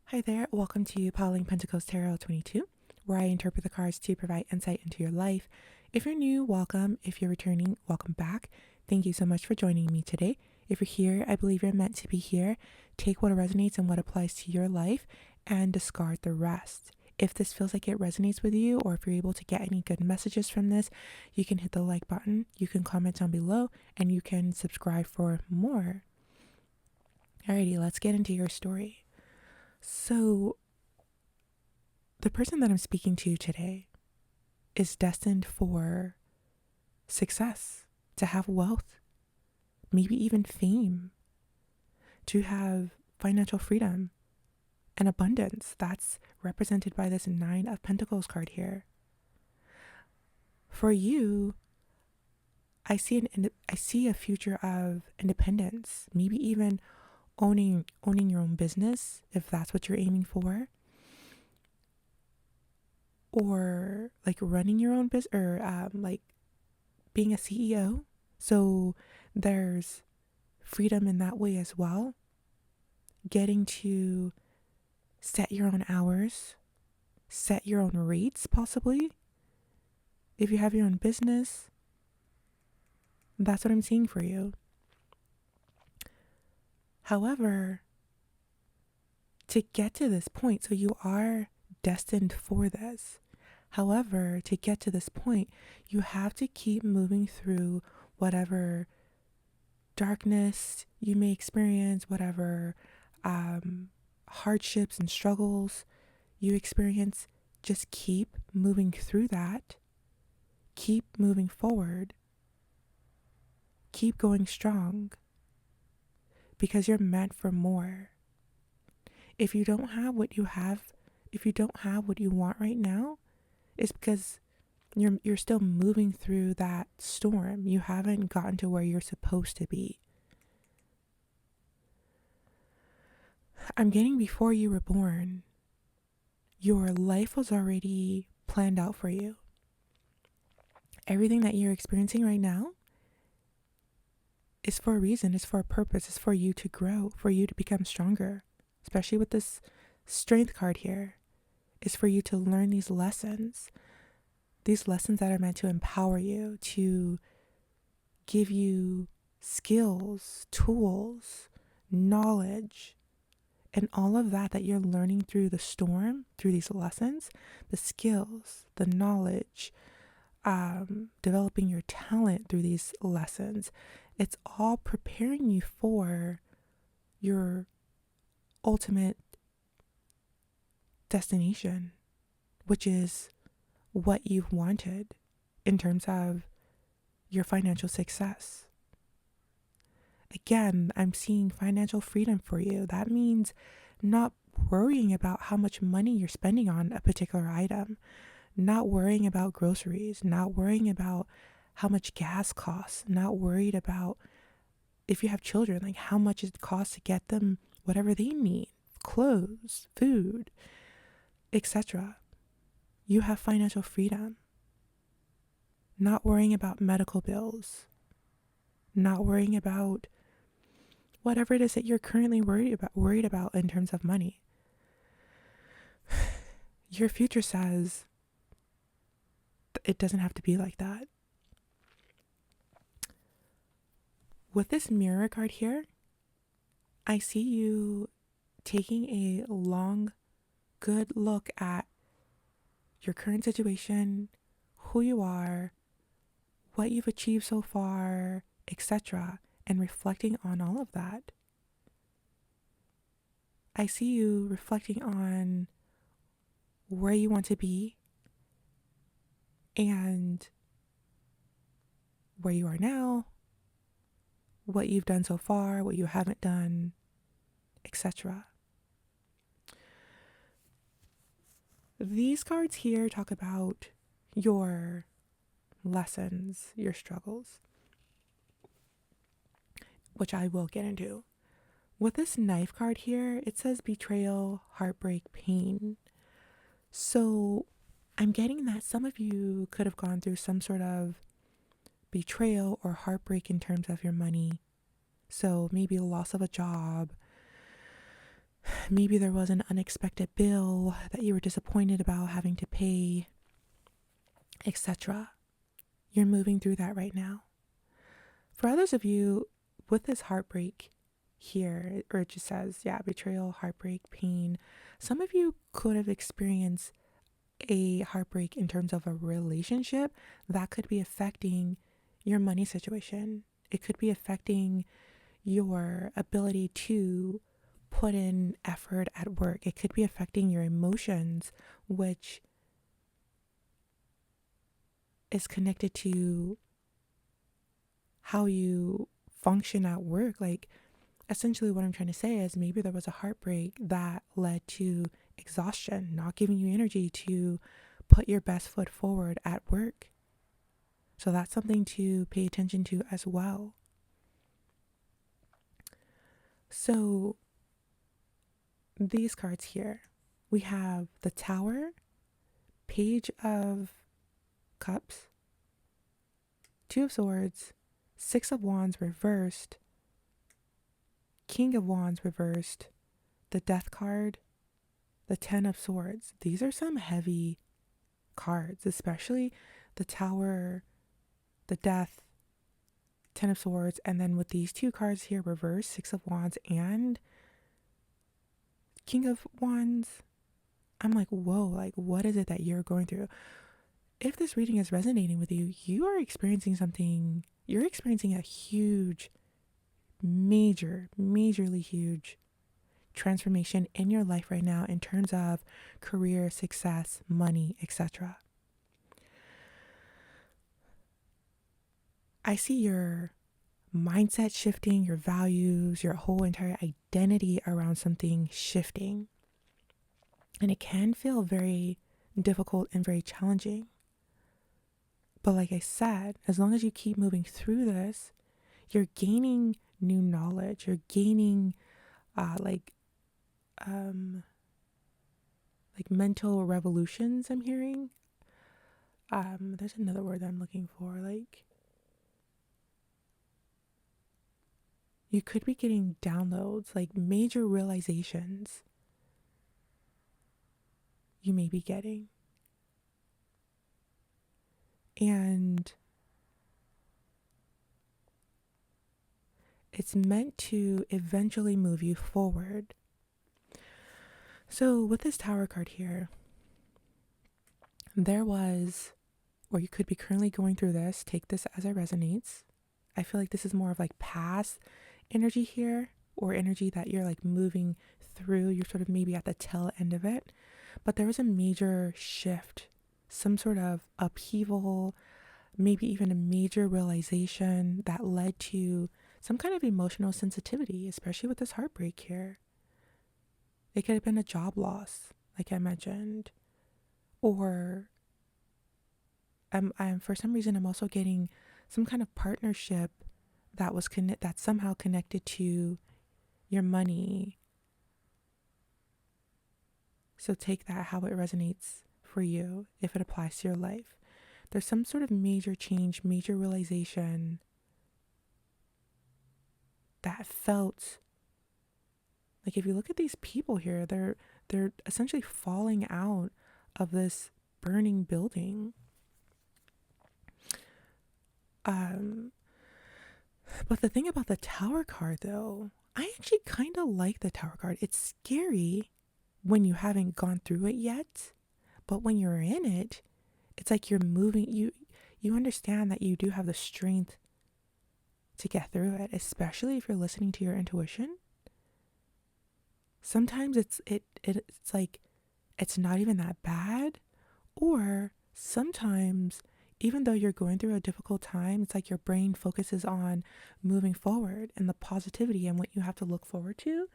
Hi there, welcome to Pauling Pentacles Tarot 22, where I interpret the cards to provide insight into your life. If you're new, welcome. If you're returning, welcome back. Thank you so much for joining me today. If you're here, I believe you're meant to be here. Take what resonates and what applies to your life and discard the rest. If this feels like it resonates with you, or if you're able to get any good messages from this, you can hit the like button, you can comment down below, and you can subscribe for more. Alrighty, let's get into your story. So, the person that I'm speaking to today is destined for success, to have wealth, maybe even fame, to have financial freedom and abundance. That's represented by this Nine of Pentacles card here. For you, I see a future of independence, maybe even owning your own business if that's what you're aiming for, or like running your own business, or like being a CEO. So there's freedom in that way as well. Getting to set your own hours, set your own rates, possibly. If you have your own business, that's what I'm seeing for you. However, to get to this point, so you are destined for this. However, to get to this point, you have to keep moving through whatever darkness you may experience, whatever hardships and struggles you experience. Just keep moving through that. Keep moving forward. Keep going strong, because you're meant for more. If you don't have what you want right now, it's because you're still moving through that storm. You haven't gotten to where you're supposed to be. I'm getting before you were born, your life was already planned out for you. Everything that you're experiencing right now is for a reason, it's for a purpose, it's for you to grow, for you to become stronger. Especially with this strength card here, is for you to learn these lessons that are meant to empower you, to give you skills, tools, knowledge, and all of that you're learning through the storm, through these lessons, the skills, the knowledge, developing your talent through these lessons. It's all preparing you for your ultimate destination, which is what you've wanted in terms of your financial success. Again, I'm seeing financial freedom for you. That means not worrying about how much money you're spending on a particular item, not worrying about groceries, not worrying about how much gas costs, not worried about, if you have children, like how much it costs to get them whatever they need, clothes, food, etc. You have financial freedom. Not worrying about medical bills, not worrying about whatever it is that you're currently worried about in terms of money. Your future says it doesn't have to be like that. With this mirror card here, I see you taking a long, good look at your current situation, who you are, what you've achieved so far, etc., and reflecting on all of that. I see you reflecting on where you want to be and where you are now, what you've done so far, what you haven't done, etc. These cards here talk about your lessons, your struggles, which I will get into. With this knife card here, it says betrayal, heartbreak, pain. So I'm getting that some of you could have gone through some sort of betrayal or heartbreak in terms of your money. So maybe loss of a job, maybe there was an unexpected bill that you were disappointed about having to pay, etc. You're moving through that right now. For others of you, with this heartbreak here, or it just says, betrayal, heartbreak, pain, some of you could have experienced a heartbreak in terms of a relationship that could be affecting your money situation. It could be affecting your ability to put in effort at work. It could be affecting your emotions, which is connected to how you function at work. Like, essentially what I'm trying to say is maybe there was a heartbreak that led to exhaustion, not giving you energy to put your best foot forward at work. So that's something to pay attention to as well. So these cards here, we have the Tower, Page of Cups, Two of Swords, Six of Wands reversed, King of Wands reversed, the Death card, the Ten of Swords. These are some heavy cards, especially the Tower, the Death, Ten of Swords, and then with these two cards here reversed, Six of Wands and King of Wands, I'm like, whoa, like what is it that you're going through? If this reading is resonating with you, you are experiencing something, you're experiencing a huge, majorly huge transformation in your life right now in terms of career, success, money, etc. I see your mindset shifting, your values, your whole entire identity around something shifting. And it can feel very difficult and very challenging. But like I said, as long as you keep moving through this, you're gaining new knowledge. You're gaining like mental revolutions, I'm hearing. There's another word that I'm looking for. Like, you could be getting downloads, like major realizations you may be getting. And it's meant to eventually move you forward. So with this Tower card here, there was, or you could be currently going through this, take this as it resonates. I feel like this is more of like past energy here, or energy that you're like moving through. You're sort of maybe at the tail end of it. But there was a major shift, some sort of upheaval, maybe even a major realization that led to some kind of emotional sensitivity, especially with this heartbreak here. It could have been a job loss, like I mentioned, or for some reason I'm also getting some kind of partnership that was that's somehow connected to your money. So take that how it resonates for you, if it applies to your life. There's some sort of major change, major realization that felt like, if you look at these people here, they're essentially falling out of this burning building. But the thing about the Tower card, though, I actually kind of like the Tower card. It's scary when you haven't gone through it yet, but when you're in it, it's like you're moving. You understand that you do have the strength to get through it, especially if you're listening to your intuition. Sometimes it's like it's not even that bad, or sometimes even though you're going through a difficult time, it's like your brain focuses on moving forward and the positivity and what you have to look forward to,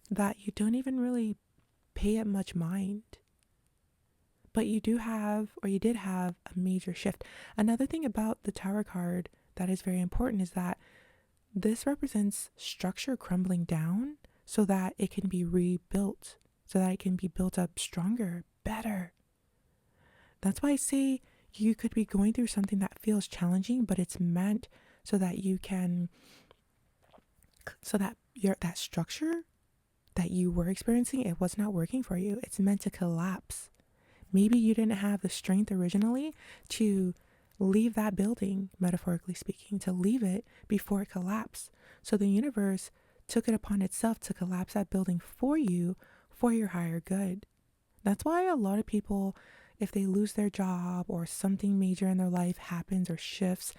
that you don't even really pay it much mind. But you did have a major shift. Another thing about the Tower card that is very important is that this represents structure crumbling down so that it can be rebuilt, so that it can be built up stronger, better. That's why I say you could be going through something that feels challenging, but it's meant so that you can, so that that structure that you were experiencing, it was not working for you. It's meant to collapse. Maybe you didn't have the strength originally to leave that building, metaphorically speaking, to leave it before it collapsed. So the universe took it upon itself to collapse that building for you, for your higher good. That's why a lot of people, if they lose their job or something major in their life happens or shifts,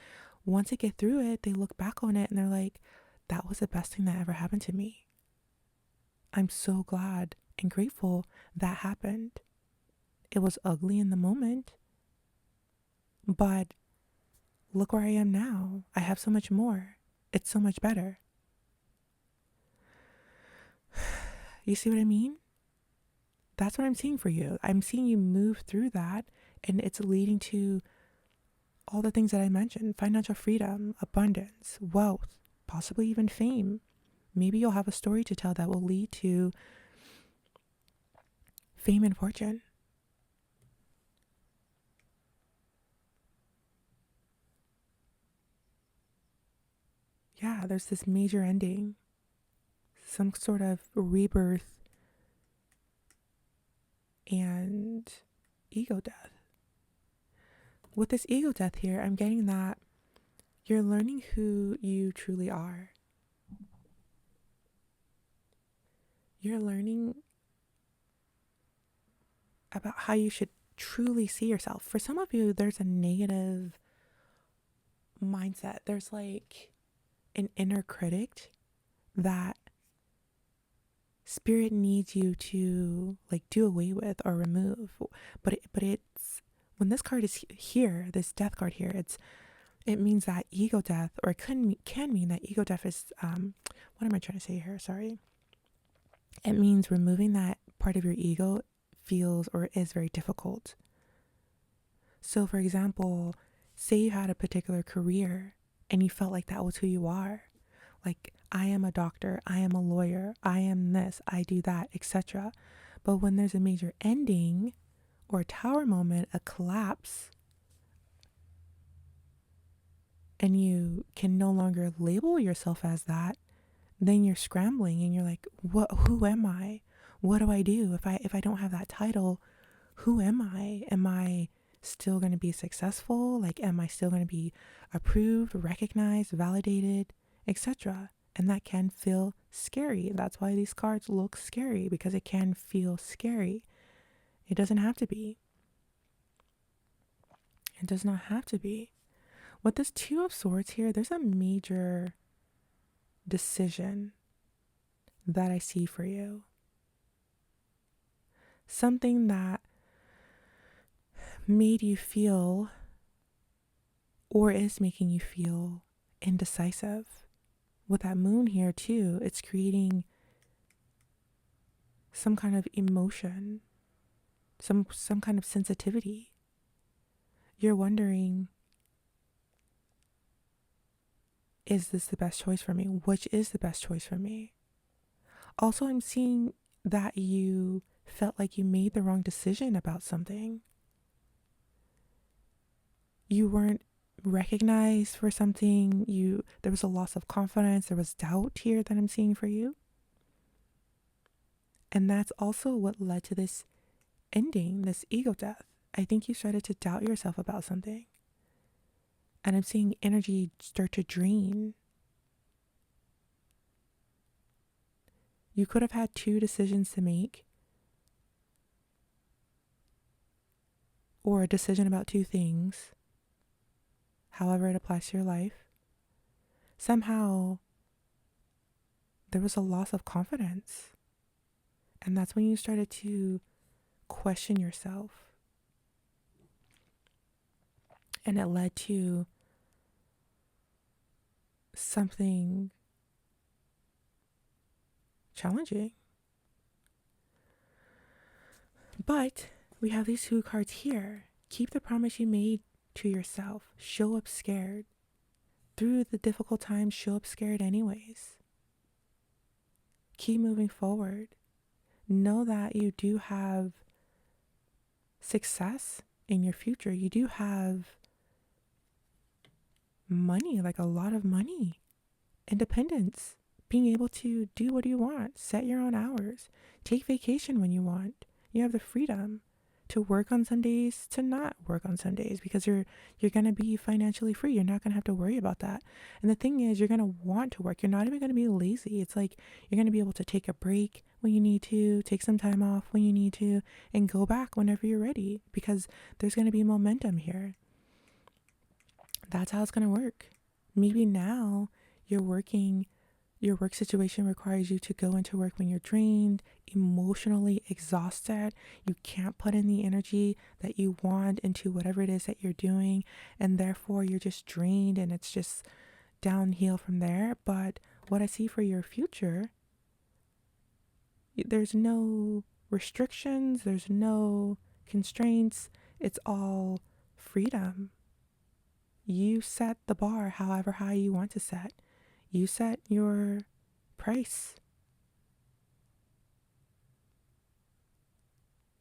once they get through it, they look back on it and they're like, that was the best thing that ever happened to me. I'm so glad and grateful that happened. It was ugly in the moment, but look where I am now. I have so much more. It's so much better. You see what I mean? That's what I'm seeing for you. I'm seeing you move through that, and it's leading to all the things that I mentioned: financial freedom, abundance, wealth, possibly even fame. Maybe you'll have a story to tell that will lead to fame and fortune. Yeah, there's this major ending, some sort of rebirth and ego death. With this ego death here, I'm getting that you're learning who you truly are. You're learning about how you should truly see yourself. For some of you, there's a negative mindset. There's like an inner critic that spirit needs you to like do away with or remove. But it's when this card is here, this death card here, it means that ego death, or it can mean that ego death is what am I trying to say here? Sorry. It means removing that part of your ego feels or is very difficult. So for example, say you had a particular career and you felt like that was who you are. Like, I am a doctor, I am a lawyer, I am this, I do that, etc. But when there's a major ending or a tower moment, a collapse, and you can no longer label yourself as that, then you're scrambling and you're like, who am I? What do I do? If I don't have that title, who am I? Am I still going to be successful? Like, am I still going to be approved, recognized, validated, etc.? And that can feel scary. That's why these cards look scary, because it can feel scary. It doesn't have to be. It does not have to be. With this Two of Swords here, there's a major decision that I see for you. Something that made you feel or is making you feel indecisive. With that moon here too, it's creating some kind of emotion, some kind of sensitivity. You're wondering, is this the best choice for me? Which is the best choice for me? Also, I'm seeing that you felt like you made the wrong decision about something. You weren't recognized for something. There was a loss of confidence. There was doubt here that I'm seeing for you. And that's also what led to this ending, this ego death. I think you started to doubt yourself about something. And I'm seeing energy start to drain. You could have had two decisions to make, or a decision about two things, however it applies to your life. Somehow, there was a loss of confidence. And that's when you started to question yourself. And it led to something challenging. But we have these two cards here. Keep the promise you made to yourself. Show up scared. Through the difficult times, show up scared anyways. Keep moving forward. Know that you do have success in your future. You do have money, like a lot of money, independence, being able to do what you want, set your own hours, take vacation when you want. You have the freedom to work on Sundays, to not work on Sundays, because you're going to be financially free. You're not going to have to worry about that. And the thing is, you're going to want to work. You're not even going to be lazy. It's like you're going to be able to take a break when you need to, take some time off when you need to, and go back whenever you're ready, because there's going to be momentum here. That's how it's going to work. Maybe now you're working, your work situation requires you to go into work when you're drained, emotionally exhausted. You can't put in the energy that you want into whatever it is that you're doing, and therefore you're just drained and it's just downhill from there. But what I see for your future, there's no restrictions, there's no constraints. It's all freedom. You set the bar however high you want to set. You set your price.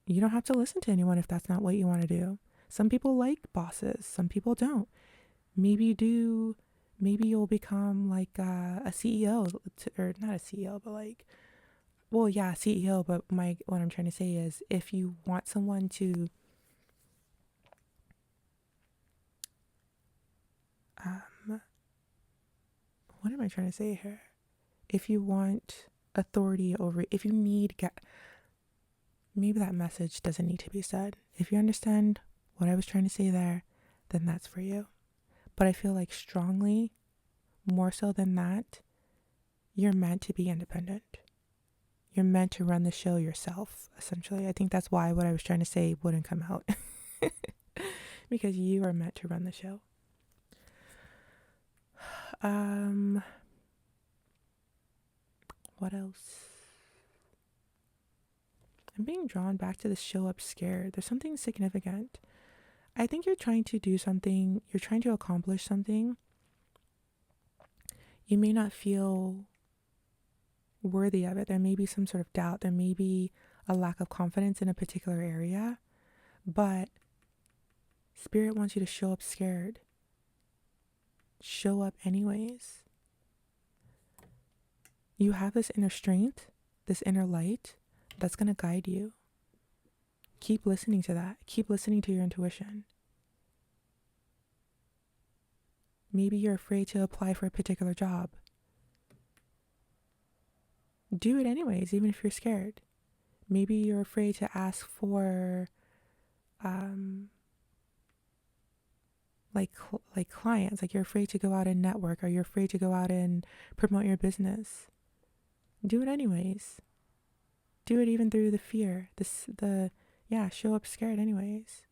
You don't have to listen to anyone if that's not what you want to do. Some people like bosses, some people don't. Maybe you do. Maybe you'll become like a CEO, or not a CEO, but like, well, yeah, CEO. But what I'm trying to say is, if you want someone to what am I trying to say here? If you want authority over, if you need, maybe that message doesn't need to be said. If you understand what I was trying to say there, then that's for you. But I feel like strongly, more so than that, you're meant to be independent. You're meant to run the show yourself, essentially. I think that's why what I was trying to say wouldn't come out. Because you are meant to run the show. What else? I'm being drawn back to this show up scared. There's something significant. I think you're trying to do something, you're trying to accomplish something. You may not feel worthy of it. There may be some sort of doubt. There may be a lack of confidence in a particular area, but Spirit wants you to show up scared. Show up anyways. You have this inner strength, this inner light that's going to guide you. Keep listening to that. Keep listening to your intuition. Maybe you're afraid to apply for a particular job. Do it anyways, even if you're scared. Maybe you're afraid to ask for like clients, like you're afraid to go out and network, or you're afraid to go out and promote your business. Do it anyways. Do it even through the fear. Show up scared anyways.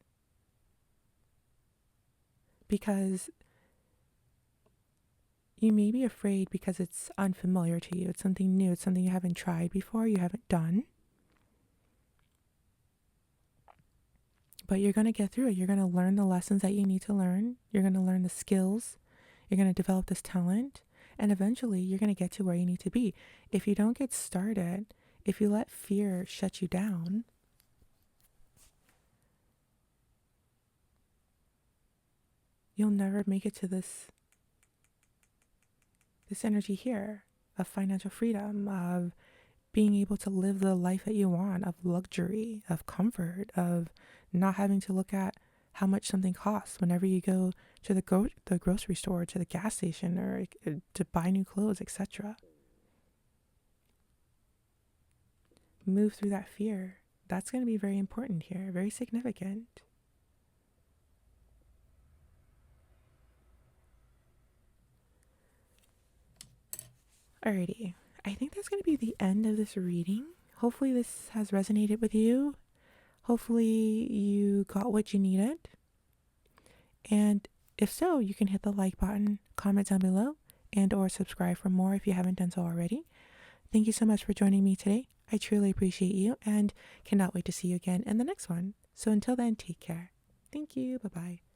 Because you may be afraid because it's unfamiliar to you. It's something new. It's something you haven't tried before, you haven't done. But you're going to get through it. You're going to learn the lessons that you need to learn. You're going to learn the skills. You're going to develop this talent. And eventually, you're going to get to where you need to be. If you don't get started, if you let fear shut you down, you'll never make it to this energy here of financial freedom, of being able to live the life that you want, of luxury, of comfort, of not having to look at how much something costs whenever you go to the grocery store, to the gas station, or to buy new clothes, etc. Move through that fear. That's going to be very important here, very significant. Alrighty, I think that's going to be the end of this reading. Hopefully this has resonated with you. Hopefully you got what you needed. And if so, you can hit the like button, comment down below, and or subscribe for more if you haven't done so already. Thank you so much for joining me today. I truly appreciate you and cannot wait to see you again in the next one. So until then, take care. Thank you. Bye-bye.